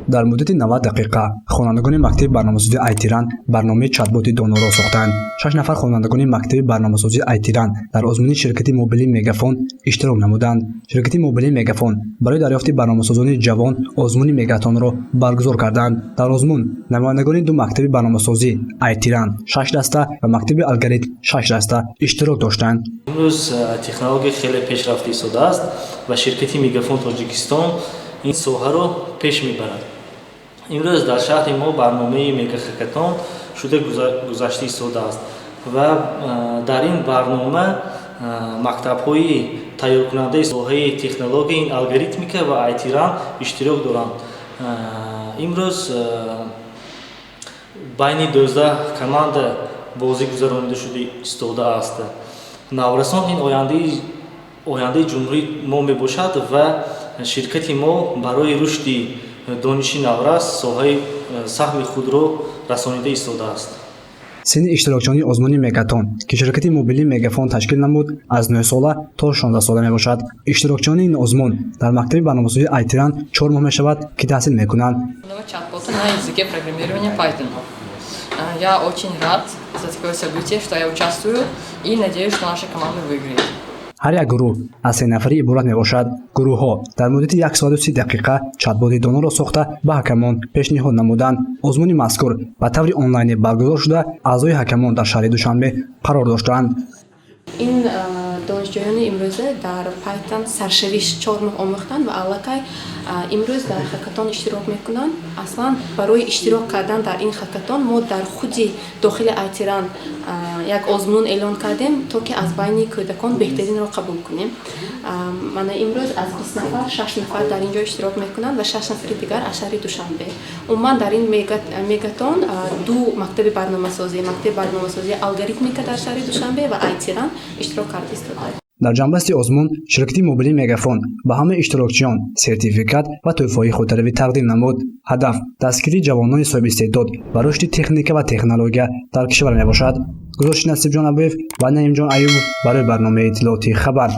дар муддати 90 дақиқа хонандагони мактаби барномасозии ITRAN барномаи чатботи доноро сохтанд. 6 нафар хонандагони мактаби барномасозии ITRAN дар озмуни ширкати мобилии Мегафон иштирок намуданд. Ширкати мобилии Мегафон барои дарёфти барномасозони ҷавон озмуни Мегатонро баргузор карданд. Дар озмун намояндагони ду мактаби барномасозии ITRAN 6 даста ва мактаби алгоритм 6 даста иштирок доштанд. имрӯз технология хеле пешрафта истодааст ва ширкати Мегафон Тоҷикистон ин соҳаро пеш мебарад. имрӯз дар шаҳри мо барномаи мегахакатон шуда гузашта истодааст ва дар ин барнома мактабҳои тайёркунандаи соҳаи технологияи алгоритмика ва ITRAN иштирок доранд. имрӯз байни 12 команда бозӣ гузаронида шуда истодааст. наврасон ин ояндаи ҷумҳурии мо мебошад ва ширкати мо барои рушди дониши наврас соҳаи саҳми худро расонида истодааст. синни иштирокчиёни озмуни Мегатон ки ширкати мобилии Мегафон ташкил намуд аз 9 сола то 16 сола мебошад. иштирокчиёни ин озмун дар мактаби барномасозии ITRAN 4 моҳ мешавад ки таҳсил мекунанд. Чат-боты на языке программирования Python. Я очень рад за такое событие, что я участвую и надеюсь, что наша команда выиграет. ҳар як гурӯҳ аз 3 нафарӣ иборат мебошад. гурӯҳҳо дар муддати 1 соати 30 дақиқа чатботи доноро сохта ба ҳакамон пешниҳод намуданд. озмуни мазкур ба таври онлайнӣ баргузор шуда аъзои ҳакамон дар шаҳри Душанбе қарор доштанд. ин донишҷӯёни имрӯза дар Python саршавиш 4 моҳ омӯхтанд ва аллакай имрӯз дар хакатон иштирок мекунанд. аслан барои иштирок кардан дар ин хакатон мо дар худи дохили ITRAN як озмун эълон кардем то ки аз байни кӯдакон беҳтаринро қабул кунем. мана имрӯз аз 20 нафар 6 нафар дар ин ҷо иштирок мекунанд ва 6 нафари дигар аз шаҳри Душанбе. умуман дар ин мегатон ду мактаби барномасозии алгоритмика дар шаҳри Душанбе ва ITRAN иштирок карда истодааст. дар ҷанбасти озмун ширкати мобилии Мегафон ба ҳамаи иштирокчиён сертификат ва тӯҳфаҳои хотиравӣ тақдим намуд. ҳадаф дастгирии ҷавонони соҳибистеъдод ва рушди техника ва технология дар кишвар мебошад. гузошти Насибҷон Абуев ва Наимҷон Аюбов барои барномаи иттилоотии Хабар.